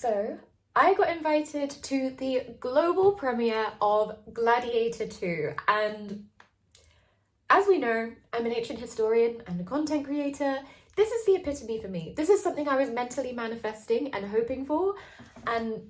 So, I got invited to the global premiere of Gladiator II, and as we know, I'm an ancient historian and a content creator. This is the epitome for me. This is something I was mentally manifesting and hoping for, and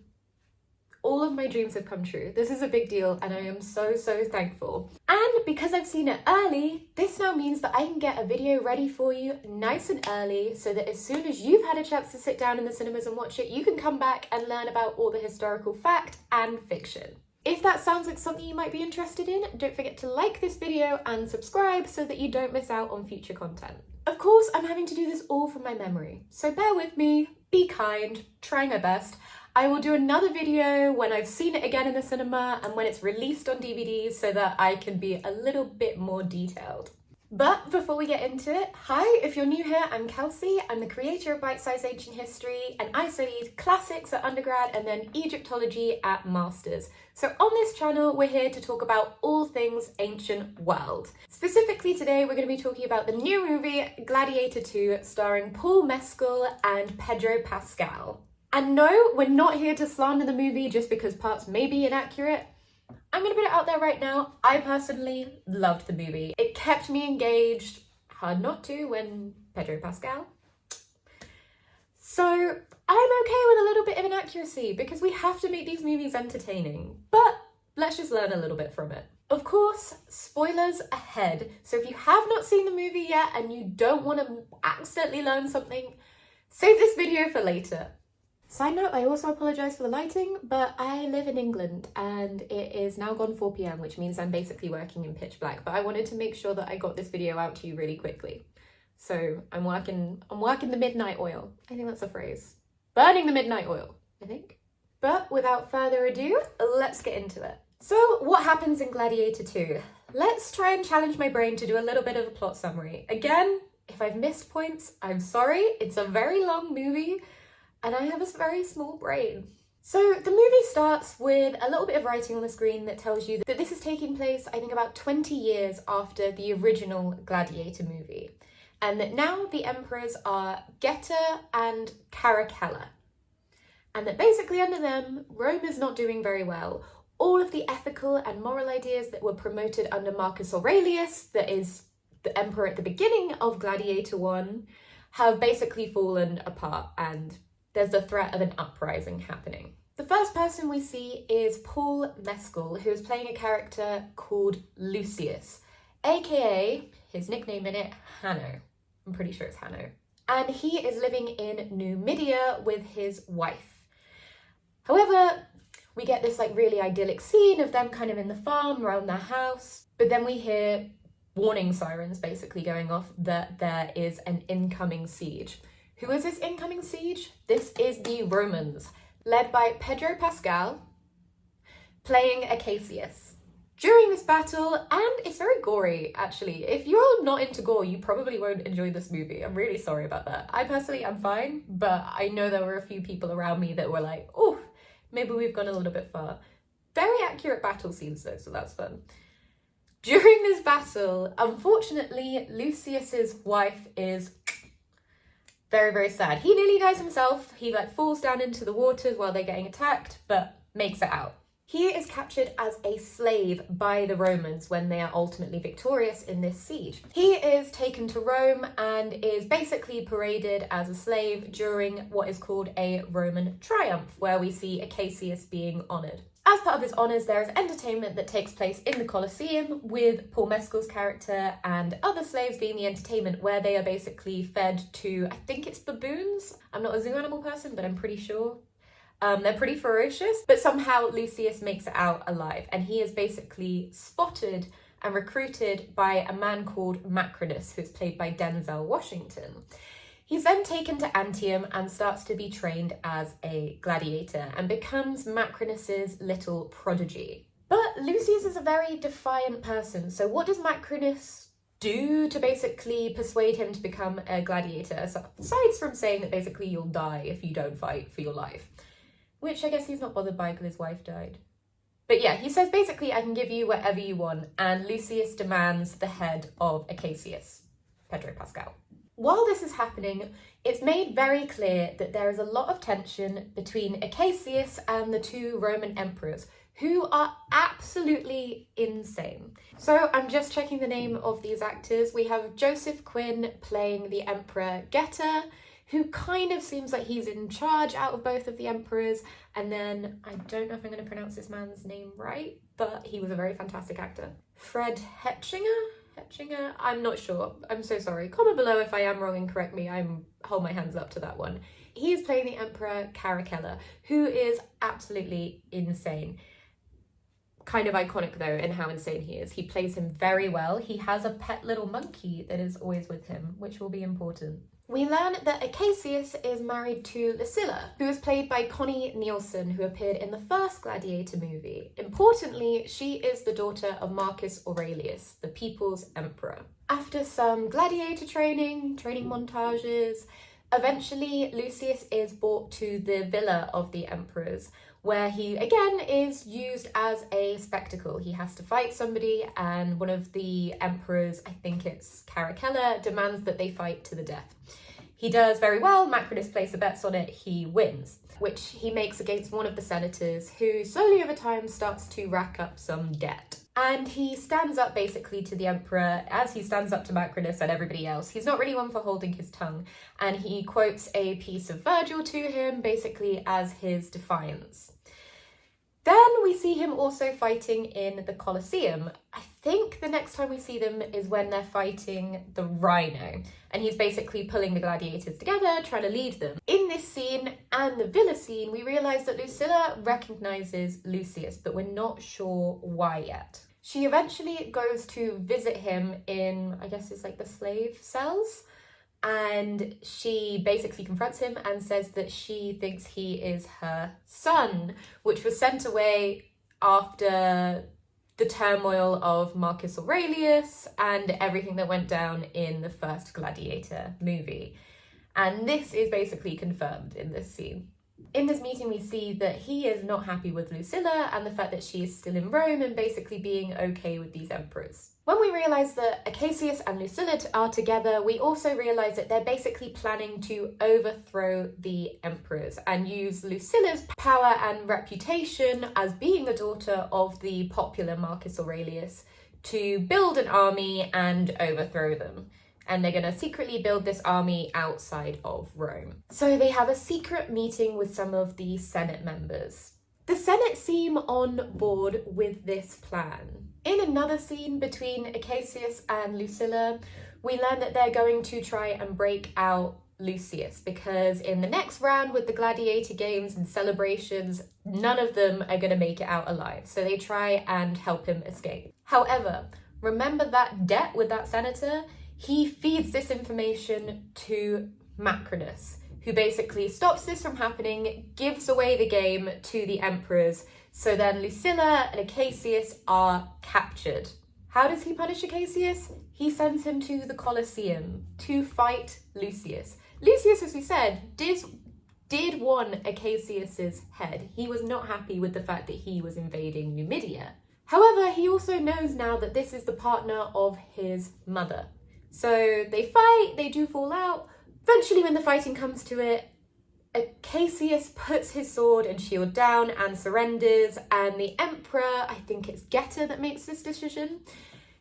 all of my dreams have come true. This is a big deal and I am so thankful. And because I've seen it early, this now means that I can get a video ready for you nice and early so that as soon as you've had a chance to sit down in the cinemas and watch it, you can come back and learn about all the historical fact and fiction. If that sounds like something you might be interested in, don't forget to like this video and subscribe so that you don't miss out on future content. Of course, I'm having to do this all from my memory, so bear with me, be kind, try my best. I will do another video when I've seen it again in the cinema and when it's released on DVD so that I can be a little bit more detailed. But before we get into it, hi, if you're new here, I'm Kelsey. I'm the creator of Bite Size Ancient History, and I studied classics at undergrad and then Egyptology at masters. So on this channel, we're here to talk about all things ancient world. Specifically today, we're going to be talking about the new movie Gladiator II, starring Paul Mescal and Pedro Pascal. And no, we're not here to slander the movie just because parts may be inaccurate. I'm gonna put it out there right now. I personally loved the movie. It kept me engaged. Hard not to when Pedro Pascal. So I'm okay with a little bit of inaccuracy because we have to make these movies entertaining. But let's just learn a little bit from it. Of course, spoilers ahead. So if you have not seen the movie yet and you don't want to accidentally learn something, save this video for later. Side note, I also apologise for the lighting, but I live in England and it is now gone 4 p.m, which means I'm basically working in pitch black, but I wanted to make sure that I got this video out to you really quickly. So I'm working the midnight oil. I think that's a phrase. Burning the midnight oil, I think. But without further ado, let's get into it. So what happens in Gladiator II? Let's try and challenge my brain to do a little bit of a plot summary. Again, if I've missed points, I'm sorry. It's a very long movie, and I have a very small brain. So the movie starts with a little bit of writing on the screen that tells you that this is taking place, I think, about 20 years after the original Gladiator movie. And that now the emperors are Geta and Caracalla. And that basically under them, Rome is not doing very well. All of the ethical and moral ideas that were promoted under Marcus Aurelius, that is the emperor at the beginning of Gladiator I, have basically fallen apart, and there's the threat of an uprising happening. The first person we see is Paul Mescal, who is playing a character called Lucius, aka, his nickname in it, Hanno. I'm pretty sure it's Hanno. And he is living in Numidia with his wife. However, we get this really idyllic scene of them kind of in the farm around their house, but then we hear warning sirens basically going off that there is an incoming siege. Who is this incoming siege? This is the Romans, led by Pedro Pascal, playing Acacius. During this battle, and it's very gory actually. If you're not into gore, you probably won't enjoy this movie. I'm really sorry about that. I personally am fine, but I know there were a few people around me that were like, oh, maybe we've gone a little bit far. Very accurate battle scenes though, so that's fun. During this battle, unfortunately, Lucius's wife is very sad. He nearly dies himself. He falls down into the waters while they're getting attacked, but makes it out. He is captured as a slave by the Romans when they are ultimately victorious in this siege. He is taken to Rome and is basically paraded as a slave during what is called a Roman triumph, where we see Acacius being honoured. As part of his honours, there is entertainment that takes place in the Colosseum with Paul Mescal's character and other slaves being the entertainment, where they are basically fed to, I think it's baboons. I'm not a zoo animal person, but I'm pretty sure. They're pretty ferocious, but somehow Lucius makes it out alive, and he is basically spotted and recruited by a man called Macrinus, who's played by Denzel Washington. He's then taken to Antium and starts to be trained as a gladiator and becomes Macrinus's little prodigy. But Lucius is a very defiant person, so what does Macrinus do to basically persuade him to become a gladiator, aside from saying that basically you'll die if you don't fight for your life? Which I guess he's not bothered by because his wife died. But yeah, he says basically, I can give you whatever you want, and Lucius demands the head of Acacius, Pedro Pascal. While this is happening, it's made very clear that there is a lot of tension between Acacius and the two Roman emperors, who are absolutely insane. So I'm just checking the name of these actors. We have Joseph Quinn playing the Emperor Geta, who kind of seems like he's in charge out of both of the emperors. And then, I don't know if I'm going to pronounce this man's name right, but he was a very fantastic actor. Fred Hetchinger? I'm not sure. I'm so sorry. Comment below if I am wrong and correct me. Hold my hands up to that one. He's playing the Emperor Caracalla, who is absolutely insane. Kind of iconic though in how insane he is. He plays him very well. He has a pet little monkey that is always with him, which will be important. We learn that Acacius is married to Lucilla, who is played by Connie Nielsen, who appeared in the first Gladiator movie. Importantly, she is the daughter of Marcus Aurelius, the People's Emperor. After some gladiator training montages, eventually Lucius is brought to the villa of the emperors, where he again is used as a spectacle. He has to fight somebody, and one of the emperors, I think it's Caracalla, demands that they fight to the death. He does very well. Macrinus places bets on it. He wins, which he makes against one of the senators, who slowly over time starts to rack up some debt. And he stands up basically to the emperor as he stands up to Macrinus and everybody else. He's not really one for holding his tongue, and he quotes a piece of Virgil to him basically as his defiance. Then we see him also fighting in the Colosseum. I think the next time we see them is when they're fighting the Rhino, and he's basically pulling the gladiators together, trying to lead them. In this scene and the villa scene, we realise that Lucilla recognises Lucius, but we're not sure why yet. She eventually goes to visit him in, I guess it's like the slave cells, and she basically confronts him and says that she thinks he is her son, which was sent away after the turmoil of Marcus Aurelius and everything that went down in the first Gladiator movie. And this is basically confirmed in this scene. In this meeting, we see that he is not happy with Lucilla and the fact that she is still in Rome and basically being okay with these emperors. When we realise that Acacius and Lucilla are together, we also realise that they're basically planning to overthrow the emperors and use Lucilla's power and reputation as being the daughter of the popular Marcus Aurelius to build an army and overthrow them. And they're going to secretly build this army outside of Rome. So they have a secret meeting with some of the Senate members. The Senate seem on board with this plan. In another scene between Acacius and Lucilla, we learn that they're going to try and break out Lucius, because in the next round with the gladiator games and celebrations, none of them are going to make it out alive. So they try and help him escape. However, remember that debt with that senator? He feeds this information to Macrinus, who basically stops this from happening, gives away the game to the emperors, so then Lucilla and Acacius are captured. How does he punish Acacius? He sends him to the Colosseum to fight Lucius. Lucius, as we said, did want Acacius's head. He was not happy with the fact that he was invading Numidia. However, he also knows now that this is the partner of his mother. So they fight, they do fall out. Eventually, when the fighting comes to it, Acacius puts his sword and shield down and surrenders, and the emperor, I think it's Geta that makes this decision,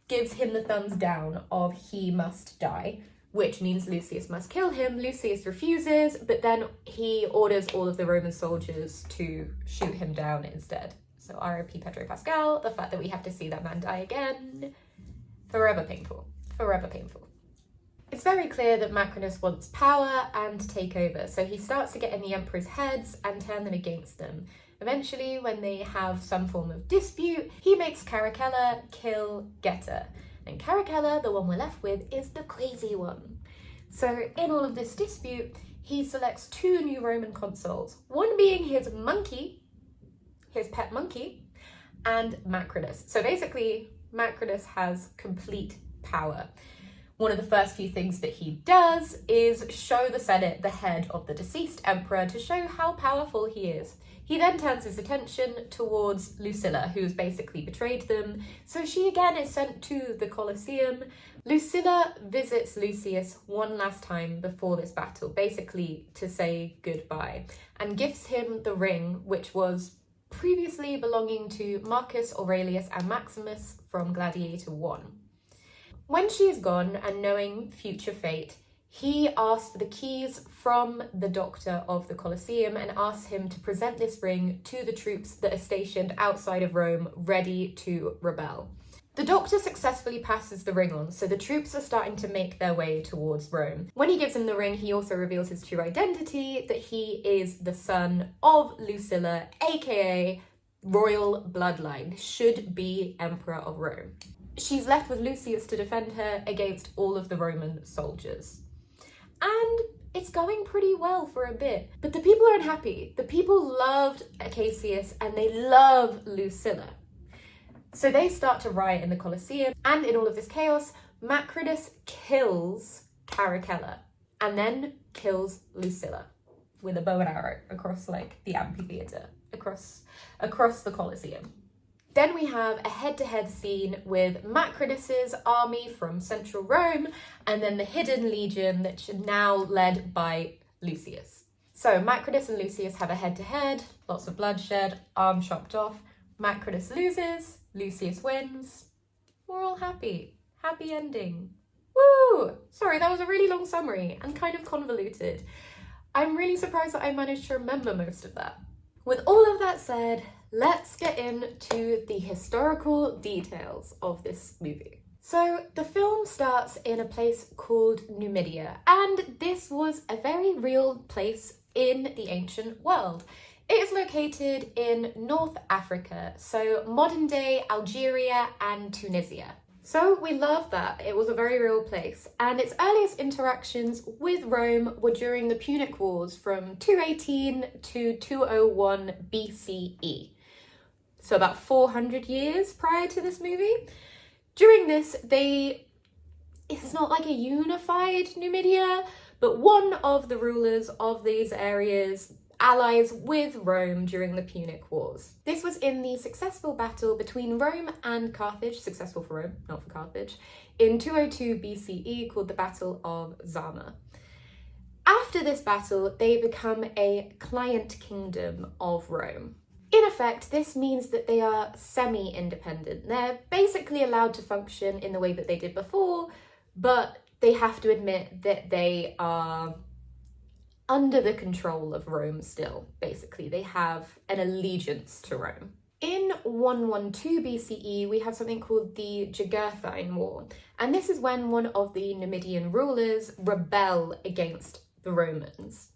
gives him the thumbs down of he must die, which means Lucius must kill him. Lucius refuses, but then he orders all of the Roman soldiers to shoot him down instead. So R.I.P. Pedro Pascal, the fact that we have to see that man die again, forever painful. Forever painful. It's very clear that Macrinus wants power and to take over, so he starts to get in the emperor's heads and turn them against them. Eventually, when they have some form of dispute, he makes Caracalla kill Geta. And Caracalla, the one we're left with, is the crazy one. So in all of this dispute, he selects two new Roman consuls, one being his monkey, his pet monkey, and Macrinus. So basically, Macrinus has complete power. One of the first few things that he does is show the Senate the head of the deceased emperor to show how powerful he is. He then turns his attention towards Lucilla, who's basically betrayed them. So she again is sent to the Colosseum. Lucilla visits Lucius one last time before this battle, basically to say goodbye, and gives him the ring, which was previously belonging to Marcus Aurelius and Maximus from Gladiator I. When she is gone and knowing future fate, he asks for the keys from the doctor of the Colosseum and asks him to present this ring to the troops that are stationed outside of Rome, ready to rebel. The doctor successfully passes the ring on, so the troops are starting to make their way towards Rome. When he gives him the ring, he also reveals his true identity, that he is the son of Lucilla, aka royal bloodline, should be Emperor of Rome. She's left with Lucius to defend her against all of the Roman soldiers. And it's going pretty well for a bit. But the people are unhappy. The people loved Acacius and they love Lucilla. So they start to riot in the Colosseum, and in all of this chaos, Macrinus kills Caracalla and then kills Lucilla with a bow and arrow across like the amphitheatre, across the Colosseum. Then we have a head-to-head scene with Macrinus's army from central Rome and then the hidden legion that's now led by Lucius. So Macrinus and Lucius have a head-to-head, lots of bloodshed, arms chopped off. Macrinus loses, Lucius wins. We're all happy. Happy ending. Woo! Sorry, that was a really long summary and kind of convoluted. I'm really surprised that I managed to remember most of that. With all of that said, let's get into the historical details of this movie. So the film starts in a place called Numidia, and this was a very real place in the ancient world. It is located in North Africa, so modern day Algeria and Tunisia. So we love that. It was a very real place, and its earliest interactions with Rome were during the Punic Wars from 218 to 201 BCE. So about 400 years prior to this movie. During this, it's not like a unified Numidia, but one of the rulers of these areas allies with Rome during the Punic Wars. This was in the successful battle between Rome and Carthage, successful for Rome, not for Carthage, in 202 BCE called the Battle of Zama. After this battle, they become a client kingdom of Rome. In effect, this means that they are semi-independent. They're basically allowed to function in the way that they did before, but they have to admit that they are under the control of Rome still, basically. They have an allegiance to Rome. In 112 BCE, we have something called the Jugurthine War, and this is when one of the Numidian rulers rebel against the Romans.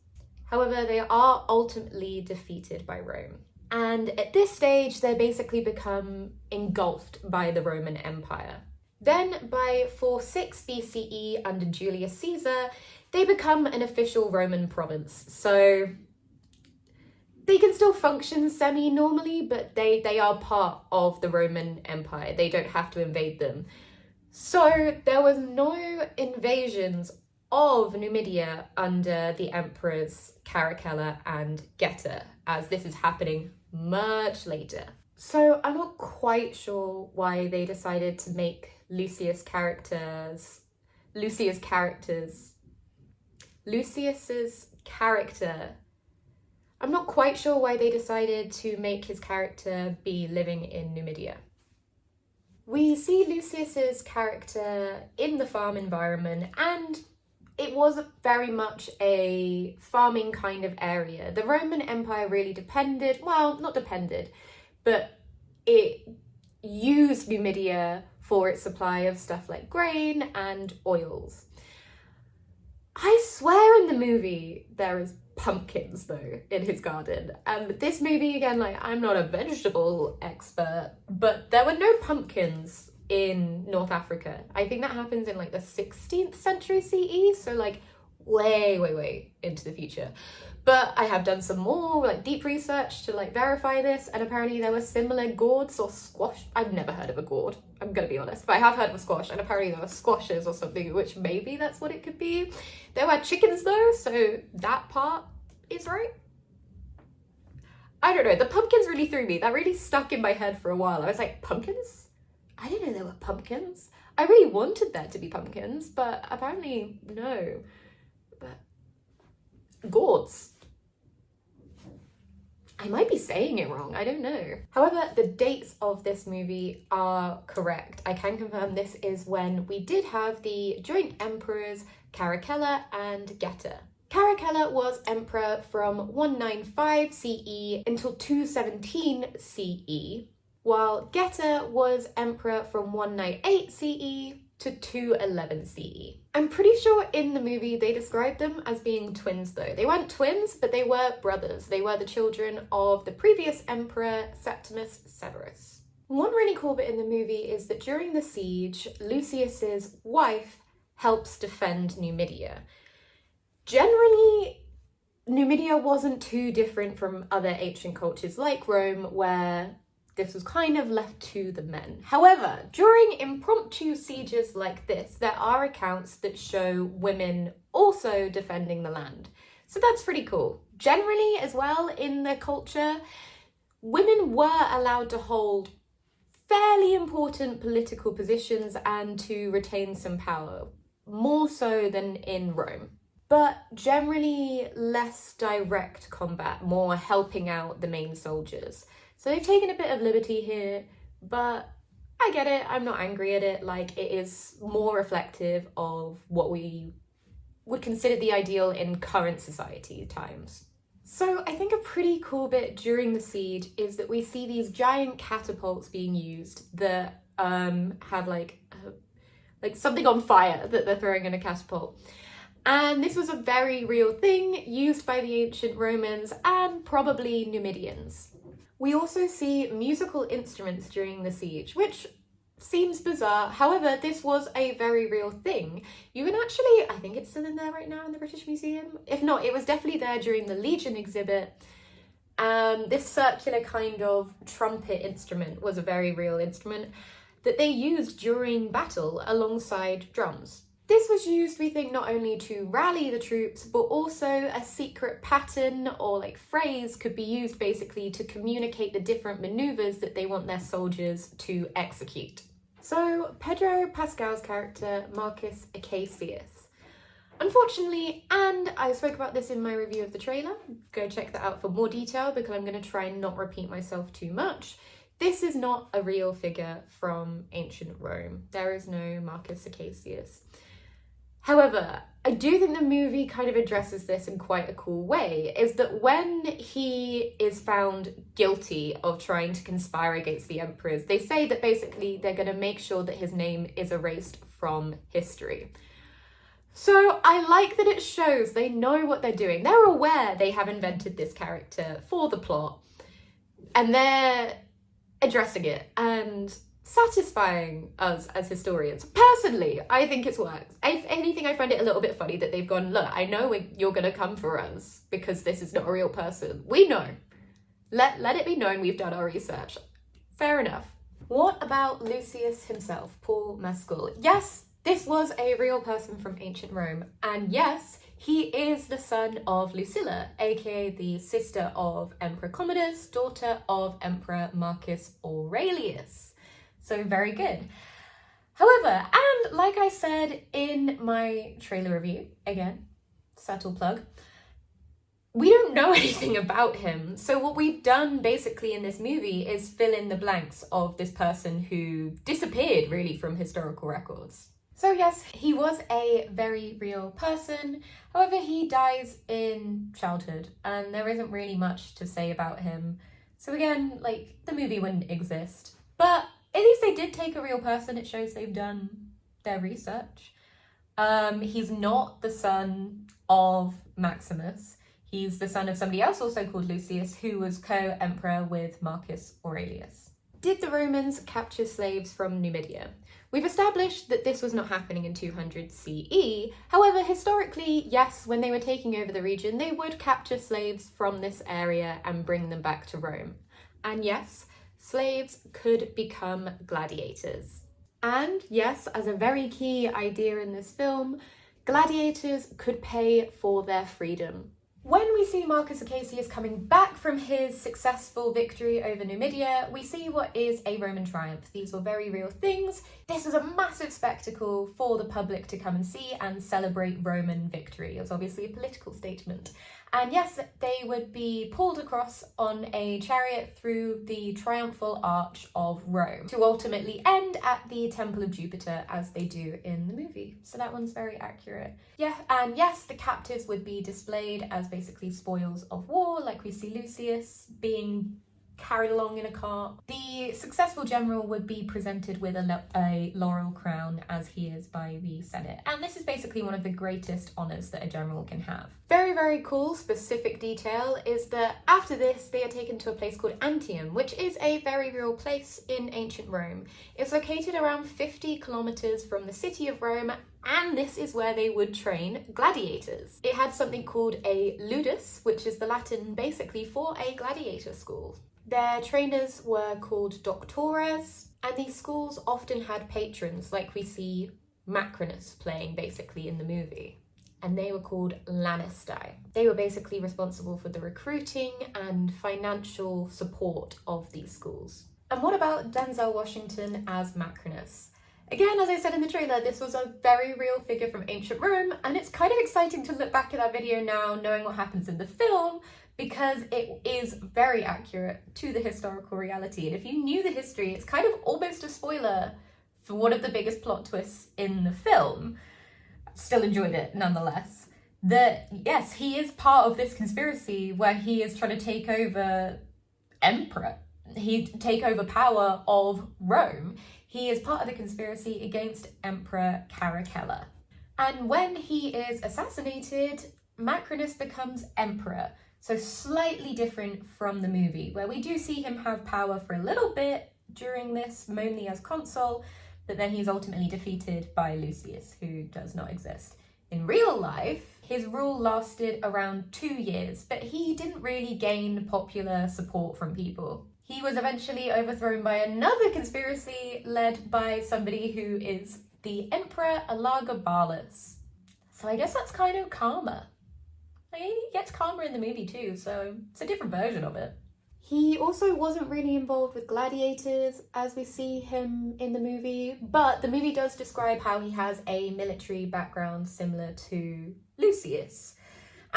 However, they are ultimately defeated by Rome. And at this stage, they basically become engulfed by the Roman Empire. Then by 46 BCE, under Julius Caesar, they become an official Roman province. So they can still function semi-normally, but they are part of the Roman Empire. They don't have to invade them. So there was no invasions of Numidia under the emperors Caracalla and Geta, as this is happening much later. So I'm not quite sure why they decided to make Lucius's character, I'm not quite sure why they decided to make his character be living in Numidia. We see Lucius's character in the farm environment, and it was very much a farming kind of area. The Roman Empire really but it used Numidia for its supply of stuff like grain and oils. I swear in the movie there is pumpkins though in his garden, and this movie again, like, I'm not a vegetable expert, but there were no pumpkins in North Africa. I think that happens in like the 16th century CE, so like way into the future. But I have done some more like deep research to like verify this, and apparently there were similar gourds or squash. I've never heard of a gourd, I'm gonna be honest, but I have heard of a squash, and apparently there were squashes or something, which maybe that's what it could be. There were chickens though, so that part is right. I don't know, the pumpkins really threw me. That really stuck in my head for a while. I was like, pumpkins? I didn't know there were pumpkins. I really wanted there to be pumpkins, but apparently no. But gourds. I might be saying it wrong, I don't know. However, the dates of this movie are correct. I can confirm this is when we did have the joint emperors Caracalla and Geta. Caracalla was emperor from 195 CE until 217 CE, while Geta was emperor from 198 CE to 211 CE. I'm pretty sure in the movie they described them as being twins though. They weren't twins, but they were brothers. They were the children of the previous emperor, Septimus Severus. One really cool bit in the movie is that during the siege, Lucius's wife helps defend Numidia. Generally, Numidia wasn't too different from other ancient cultures like Rome, where this was kind of left to the men. However, during impromptu sieges like this, there are accounts that show women also defending the land. So that's pretty cool. Generally, as well, in the culture, women were allowed to hold fairly important political positions and to retain some power, more so than in Rome. But generally less direct combat, more helping out the main soldiers. So they've taken a bit of liberty here, but I get it, I'm not angry at it. Like, it is more reflective of what we would consider the ideal in current society times. So I think a pretty cool bit during the siege is that we see these giant catapults being used that have like something on fire that they're throwing in a catapult. And this was a very real thing used by the ancient Romans and probably Numidians. We also see musical instruments during the siege, which seems bizarre. However, this was a very real thing. You can actually, I think it's still in there right now in the British Museum. If not, it was definitely there during the Legion exhibit. This circular kind of trumpet instrument was a very real instrument that they used during battle alongside drums. This was used, we think, not only to rally the troops, but also a secret pattern or like phrase could be used basically to communicate the different maneuvers that they want their soldiers to execute. So Pedro Pascal's character, Marcus Acacius. Unfortunately, and I spoke about this in my review of the trailer, go check that out for more detail because I'm going to try and not repeat myself too much. This is not a real figure from ancient Rome. There is no Marcus Acacius. However, I do think the movie kind of addresses this in quite a cool way, is that when he is found guilty of trying to conspire against the emperors, they say that basically they're going to make sure that his name is erased from history. So I like that it shows they know what they're doing. They're aware they have invented this character for the plot, and they're addressing it and satisfying us as historians. Personally, I think it's worked. If anything, I find it a little bit funny that they've gone, look, I know you're going to come for us because this is not a real person. We know. Let it be known we've done our research. Fair enough. What about Lucius himself, Paul Mescal? Yes, this was a real person from ancient Rome. And yes, he is the son of Lucilla, aka the sister of Emperor Commodus, daughter of Emperor Marcus Aurelius. So very good. However, and like I said in my trailer review, again, subtle plug, we don't know anything about him. So what we've done basically in this movie is fill in the blanks of this person who disappeared really from historical records. So yes, he was a very real person. However, he dies in childhood and there isn't really much to say about him. So again, like, the movie wouldn't exist. But at least they did take a real person. It shows they've done their research. He's not the son of Maximus. He's the son of somebody else also called Lucius, who was co-emperor with Marcus Aurelius. Did the Romans capture slaves from Numidia? We've established that this was not happening in 200 CE. However, historically, yes, when they were taking over the region, they would capture slaves from this area and bring them back to Rome. And yes, slaves could become gladiators. And yes, as a very key idea in this film, gladiators could pay for their freedom. When we see Marcus Acacius coming back from his successful victory over Numidia, we see what is a Roman triumph. These were very real things. This was a massive spectacle for the public to come and see and celebrate Roman victory. It was obviously a political statement. And yes, they would be pulled across on a chariot through the triumphal arch of Rome to ultimately end at the Temple of Jupiter as they do in the movie. So that one's very accurate. Yeah, and yes, the captives would be displayed as basically spoils of war, like we see Lucius being carried along in a cart. The successful general would be presented with a laurel crown, as he is by the Senate. And this is basically one of the greatest honours that a general can have. Very, very cool specific detail is that after this, they are taken to a place called Antium, which is a very real place in ancient Rome. It's located around 50 kilometres from the city of Rome, and this is where they would train gladiators. It had something called a ludus, which is the Latin basically for a gladiator school. Their trainers were called doctores, and these schools often had patrons, like we see Macrinus playing basically in the movie. And they were called lanistae. They were basically responsible for the recruiting and financial support of these schools. And what about Denzel Washington as Macrinus? Again, as I said in the trailer, this was a very real figure from ancient Rome, and it's kind of exciting to look back at that video now, knowing what happens in the film, because it is very accurate to the historical reality. And if you knew the history, it's kind of almost a spoiler for one of the biggest plot twists in the film. Still enjoyed it nonetheless. That, yes, he is part of this conspiracy where he is trying to take over emperor. He'd take over power of Rome. He is part of the conspiracy against Emperor Caracalla. And when he is assassinated, Macrinus becomes emperor. So slightly different from the movie, where we do see him have power for a little bit during this, mainly as consul, but then he's ultimately defeated by Lucius, who does not exist. In real life, his rule lasted around 2 years, but he didn't really gain popular support from people. He was eventually overthrown by another conspiracy led by somebody who is the Emperor Elagabalus. So I guess that's kind of karma. He gets karma in the movie too, so it's a different version of it. He also wasn't really involved with gladiators as we see him in the movie, but the movie does describe how he has a military background similar to Lucius.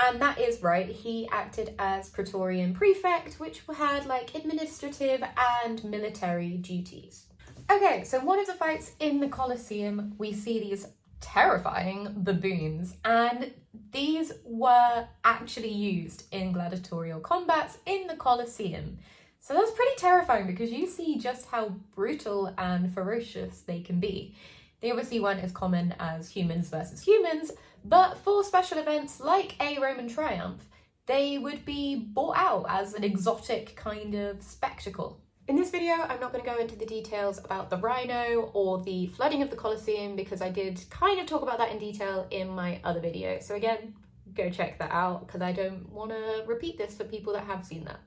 And that is right, he acted as Praetorian Prefect, which had like administrative and military duties. Okay, so one of the fights in the Colosseum, we see these terrifying baboons, and these were actually used in gladiatorial combats in the Colosseum. So that's pretty terrifying because you see just how brutal and ferocious they can be. They obviously weren't as common as humans versus humans, but for special events like a Roman triumph, they would be brought out as an exotic kind of spectacle. In this video, I'm not going to go into the details about the rhino or the flooding of the Colosseum because I did kind of talk about that in detail in my other video. So again, go check that out because I don't want to repeat this for people that have seen that.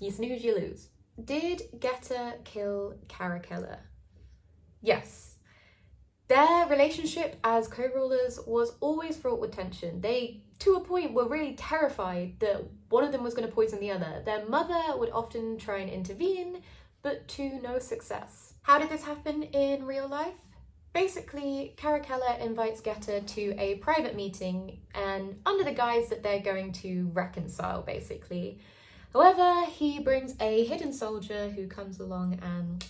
You snooze, you lose. Did Geta kill Caracalla? Yes. Their relationship as co-rulers was always fraught with tension. They, to a point, were really terrified that one of them was going to poison the other. Their mother would often try and intervene, but to no success. How did this happen in real life? Basically, Caracalla invites Geta to a private meeting and under the guise that they're going to reconcile, basically. However, he brings a hidden soldier who comes along, and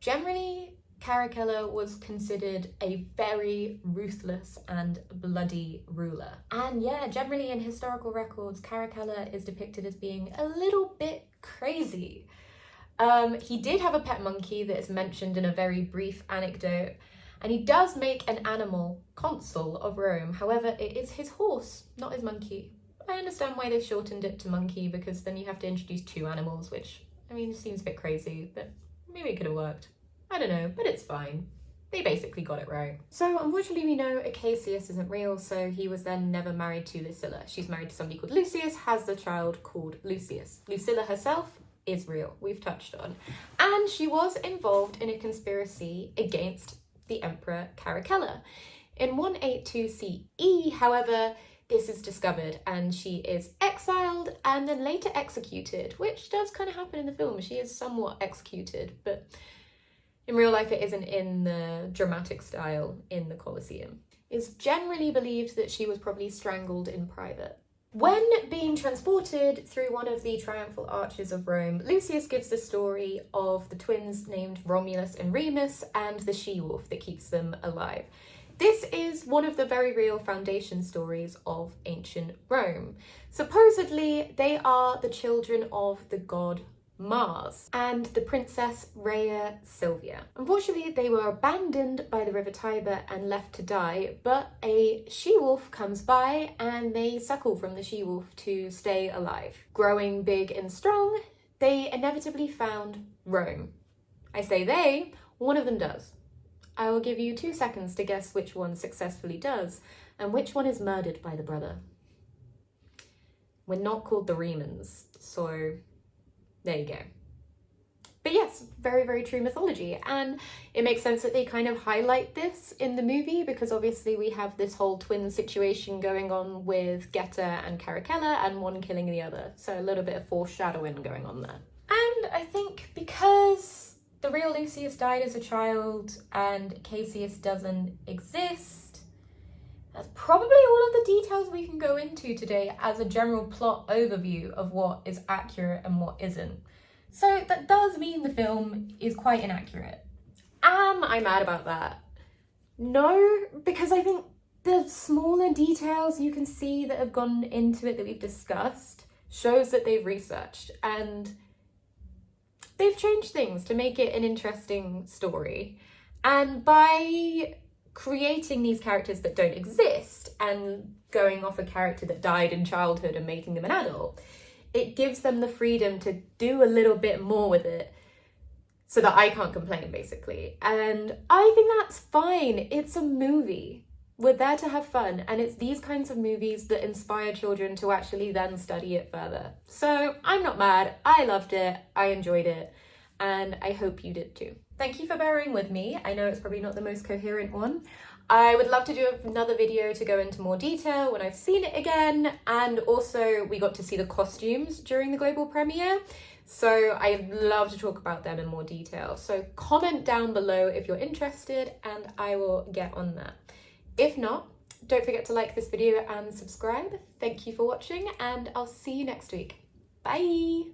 generally, Caracalla was considered a very ruthless and bloody ruler. And yeah, generally in historical records, Caracalla is depicted as being a little bit crazy. He did have a pet monkey that is mentioned in a very brief anecdote, and he does make an animal consul of Rome. However, it is his horse, not his monkey. I understand why they shortened it to monkey, because then you have to introduce 2 animals, which, I mean, seems a bit crazy, but maybe it could have worked. I don't know, but it's fine. They basically got it right. So unfortunately we know Acacius isn't real, so he was then never married to Lucilla. She's married to somebody called Lucius, has the child called Lucius. Lucilla herself is real, we've touched on. And she was involved in a conspiracy against the Emperor Caracalla. In 182 CE, however, this is discovered and she is exiled and then later executed, which does kind of happen in the film. She is somewhat executed, but in real life it isn't in the dramatic style in the Colosseum. It's generally believed that she was probably strangled in private. When being transported through one of the triumphal arches of Rome, Lucius gives the story of the twins named Romulus and Remus and the she-wolf that keeps them alive. This is one of the very real foundation stories of ancient Rome. Supposedly, they are the children of the god Mars and the princess Rhea Silvia. Unfortunately, they were abandoned by the river Tiber and left to die, but a she-wolf comes by and they suckle from the she-wolf to stay alive. Growing big and strong, they inevitably found Rome. I say they, one of them does. I will give you 2 seconds to guess which one successfully does and which one is murdered by the brother. We're not called the Remans, so there you go. But yes, very, very true mythology. And it makes sense that they kind of highlight this in the movie because obviously we have this whole twin situation going on with Geta and Caracalla and one killing the other. So a little bit of foreshadowing going on there. And I think because the real Lucius died as a child and Acacius doesn't exist, that's probably all of the details we can go into today as a general plot overview of what is accurate and what isn't. So that does mean the film is quite inaccurate. Am I mad about that? No, because I think the smaller details you can see that have gone into it that we've discussed shows that they've researched and they've changed things to make it an interesting story. And by creating these characters that don't exist and going off a character that died in childhood and making them an adult, it gives them the freedom to do a little bit more with it so that I can't complain, basically. And I think that's fine. It's a movie. We're there to have fun, and it's these kinds of movies that inspire children to actually then study it further. So I'm not mad. I loved it. I enjoyed it, and I hope you did too. Thank you for bearing with me. I know it's probably not the most coherent one. I would love to do another video to go into more detail when I've seen it again, and also we got to see the costumes during the global premiere, so I'd love to talk about them in more detail. So comment down below if you're interested and I will get on that. If not, don't forget to like this video and subscribe. Thank you for watching and I'll see you next week. Bye!